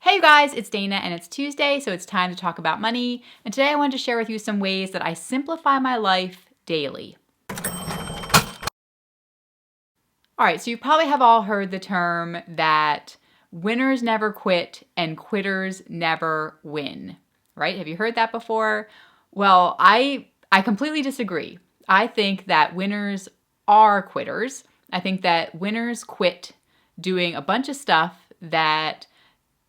Hey you guys, it's Dana and it's Tuesday, so it's time to talk about money. And today I wanted to share with you some ways that I simplify my life daily. All right, so you probably have all heard the term that winners never quit and quitters never win, right? Have you heard that before? Well, I completely disagree. I think that winners are quitters. I think that winners quit doing a bunch of stuff that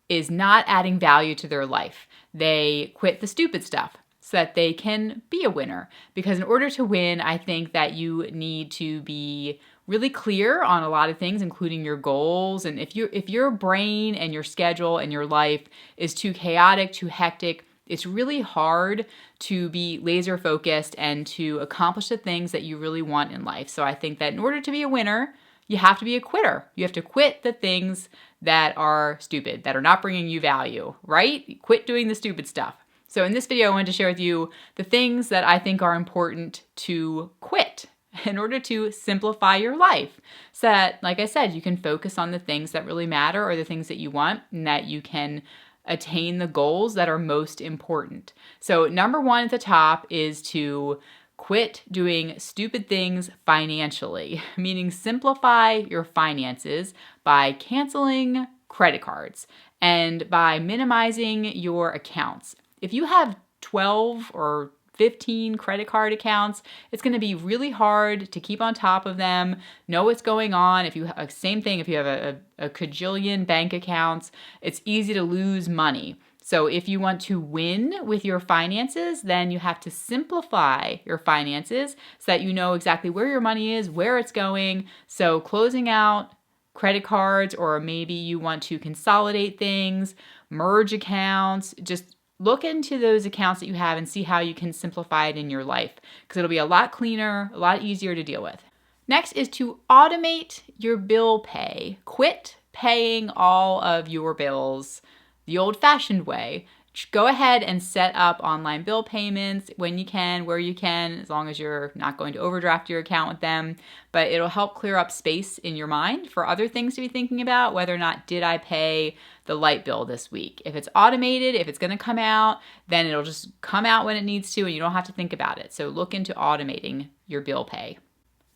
is not adding value to their life. They quit the stupid stuff so that they can be a winner. Because in order to win, I think that you need to be really clear on a lot of things, including your goals. And if your brain and your schedule and your life is too chaotic, too hectic, it's really hard to be laser focused and to accomplish the things that you really want in life. So I think that in order to be a winner, you have to be a quitter. You have to quit the things that are stupid, that are not bringing you value, right? Quit doing the stupid stuff. So in this video, I wanted to share with you the things that I think are important to quit in order to simplify your life. So that, like I said, you can focus on the things that really matter or the things that you want, and that you can attain the goals that are most important. So number one at the top is to quit doing stupid things financially, meaning simplify your finances by canceling credit cards and by minimizing your accounts. If you have 12 or 15 credit card accounts, it's going to be really hard to keep on top of them, know what's going on. Same thing, if you have a cajillion bank accounts, it's easy to lose money. So if you want to win with your finances, then you have to simplify your finances so that you know exactly where your money is, where it's going. So closing out credit cards, or maybe you want to consolidate things, merge accounts, just look into those accounts that you have and see how you can simplify it in your life, because it'll be a lot cleaner, a lot easier to deal with. Next is to automate your bill pay. Quit paying all of your bills the old-fashioned way. Go ahead and set up online bill payments when you can, where you can, as long as you're not going to overdraft your account with them. But it'll help clear up space in your mind for other things to be thinking about, whether or not did I pay the light bill this week. If it's automated, if it's going to come out, then it'll just come out when it needs to and you don't have to think about it. So look into automating your bill pay.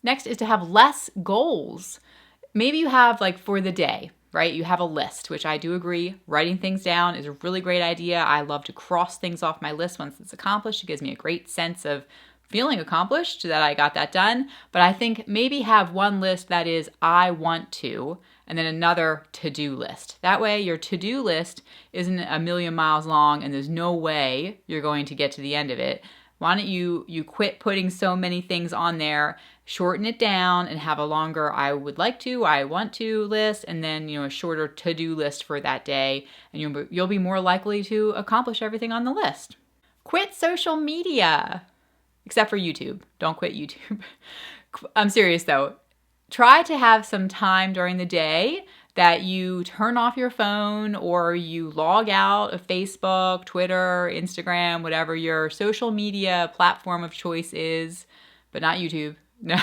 Next is to have less goals. Maybe you have, like, for the day, right? You have a list, which I do agree. Writing things down is a really great idea. I love to cross things off my list once it's accomplished. It gives me a great sense of feeling accomplished that I got that done. But I think maybe have one list that is I want to, and then another to-do list. That way your to-do list isn't a million miles long and there's no way you're going to get to the end of it. Why don't you quit putting so many things on there, shorten it down, and have a longer I would like to, I want to list, and then a shorter to-do list for that day, and you'll be more likely to accomplish everything on the list. Quit social media, except for YouTube. Don't quit YouTube. I'm serious though. Try to have some time during the day that you turn off your phone or you log out of Facebook, Twitter, Instagram, whatever your social media platform of choice is, but not YouTube. No,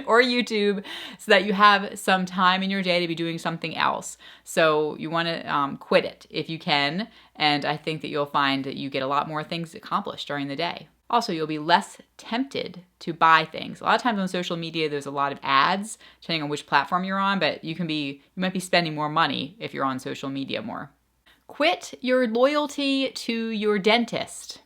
or YouTube, so that you have some time in your day to be doing something else. So you want to quit it if you can, and I think that you'll find that you get a lot more things accomplished during the day. Also, you'll be less tempted to buy things. A lot of times on social media, there's a lot of ads, depending on which platform you're on, but you might be spending more money if you're on social media more. Quit your loyalty to your dentist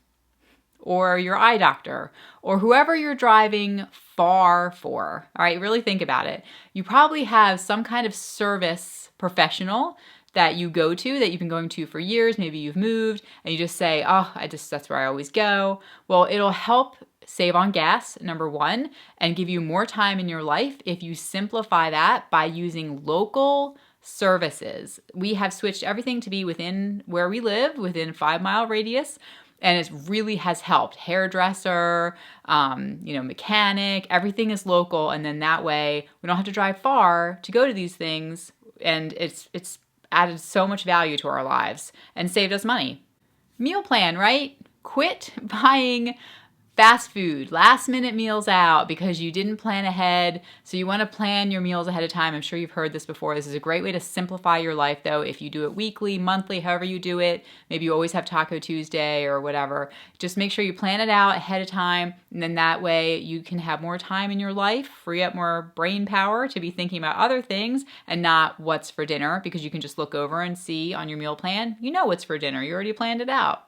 or your eye doctor or whoever you're driving far for. All right, really think about it. You probably have some kind of service professional that you go to, that you've been going to for years. Maybe you've moved and you just say, that's where I always go. Well, it'll help save on gas, number one, and give you more time in your life if you simplify that by using local services. We have switched everything to be within where we live, within 5-mile radius. And it really has helped. Hairdresser, mechanic, everything is local. And then that way we don't have to drive far to go to these things. And it's added so much value to our lives and saved us money. Meal plan, right? Quit buying Fast food, last minute meals out because you didn't plan ahead. So you want to plan your meals ahead of time. I'm sure you've heard this before. This is a great way to simplify your life though. If you do it weekly, monthly, however you do it, maybe you always have Taco Tuesday or whatever. Just make sure you plan it out ahead of time. And then that way you can have more time in your life, free up more brain power to be thinking about other things and not what's for dinner, because you can just look over and see on your meal plan, you know what's for dinner. You already planned it out.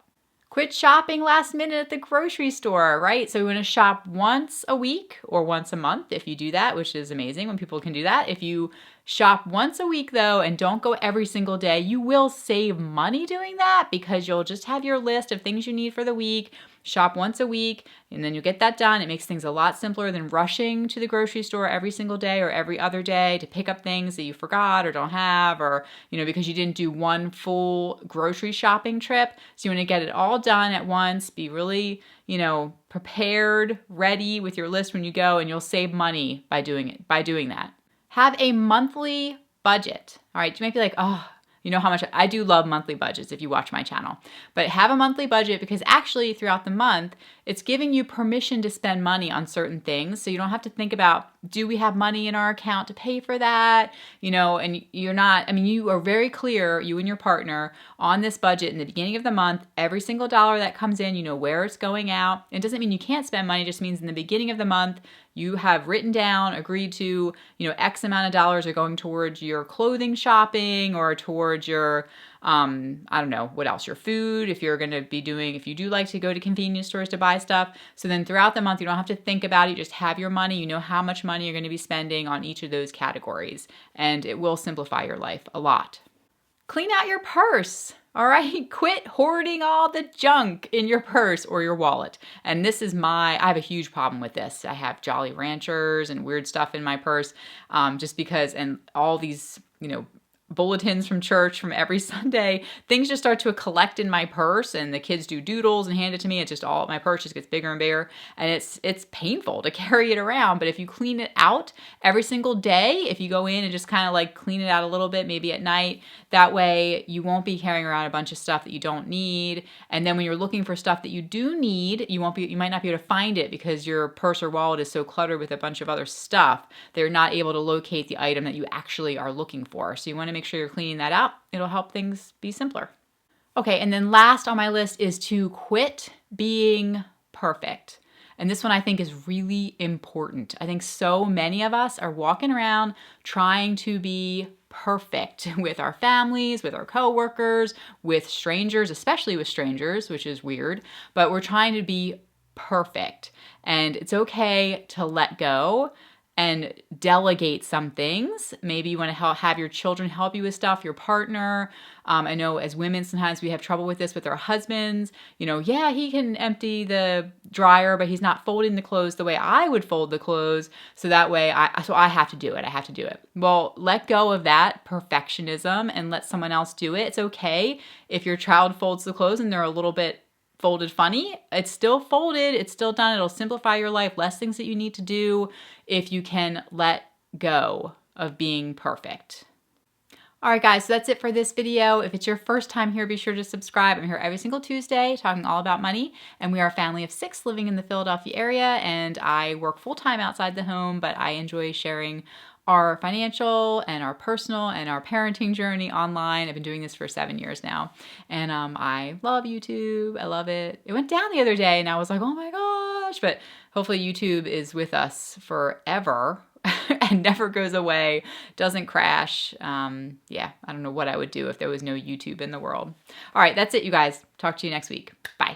Quit shopping last minute at the grocery store, right? So we want to shop once a week or once a month if you do that, which is amazing when people can do that. If you shop once a week though and don't go every single day, you will save money doing that because you'll just have your list of things you need for the week. Shop once a week and then you'll get that done. It makes things a lot simpler than rushing to the grocery store every single day or every other day to pick up things that you forgot or don't have, or, because you didn't do one full grocery shopping trip. So you want to get it all done at once, be really, prepared, ready with your list when you go, and you'll save money by doing that. Have a monthly budget. All right. You might be like, oh, you know how much I do love monthly budgets if you watch my channel, but have a monthly budget because actually throughout the month, it's giving you permission to spend money on certain things. So you don't have to think about, do we have money in our account to pay for that? And you're not, you are very clear, you and your partner, on this budget in the beginning of the month. Every single dollar that comes in, you know where it's going out. It doesn't mean you can't spend money, it just means in the beginning of the month, you have written down, agreed to, X amount of dollars are going towards your clothing shopping or towards your, I don't know, what else, your food, if you do like to go to convenience stores to buy stuff. So then throughout the month, you don't have to think about it. You just have your money. You know how much money you're going to be spending on each of those categories. And it will simplify your life a lot. Clean out your purse. All right, quit hoarding all the junk in your purse or your wallet. And I have a huge problem with this. I have Jolly Ranchers and weird stuff in my purse just because, and all these, bulletins from church from every Sunday, things just start to collect in my purse, and the kids do doodles and hand it to me. It's just my purse just gets bigger and bigger, and it's painful to carry it around. But if you clean it out every single day, if you go in and just kind of like clean it out a little bit, maybe at night, that way you won't be carrying around a bunch of stuff that you don't need. And then when you're looking for stuff that you do need, you might not be able to find it because your purse or wallet is so cluttered with a bunch of other stuff. They're not able to locate the item that you actually are looking for. So you want to make sure you're cleaning that out. It'll help things be simpler. Okay, and then last on my list is to quit being perfect. And this one I think is really important. I think so many of us are walking around trying to be perfect with our families, with our coworkers, with strangers, especially with strangers, which is weird, but we're trying to be perfect. And it's okay to let go and delegate some things. Maybe you want to have your children help you with stuff, your partner. I know as women, sometimes we have trouble with this with our husbands. Yeah, he can empty the dryer, but he's not folding the clothes the way I would fold the clothes. So that way, I have to do it. I have to do it. Well, let go of that perfectionism and let someone else do it. It's okay if your child folds the clothes and they're a little bit folded funny. It's still folded. It's still done. It'll simplify your life. Less things that you need to do if you can let go of being perfect. All right, guys, so that's it for this video. If it's your first time here, be sure to subscribe. I'm here every single Tuesday talking all about money, and we are a family of 6 living in the Philadelphia area, and I work full-time outside the home, but I enjoy sharing our financial and our personal and our parenting journey online. I've been doing this for 7 years now, and I love YouTube. I love it. It went down the other day, and I was like, oh my gosh, but hopefully YouTube is with us forever and never goes away, doesn't crash. Yeah, I don't know what I would do if there was no YouTube in the world. All right, that's it, you guys. Talk to you next week. Bye.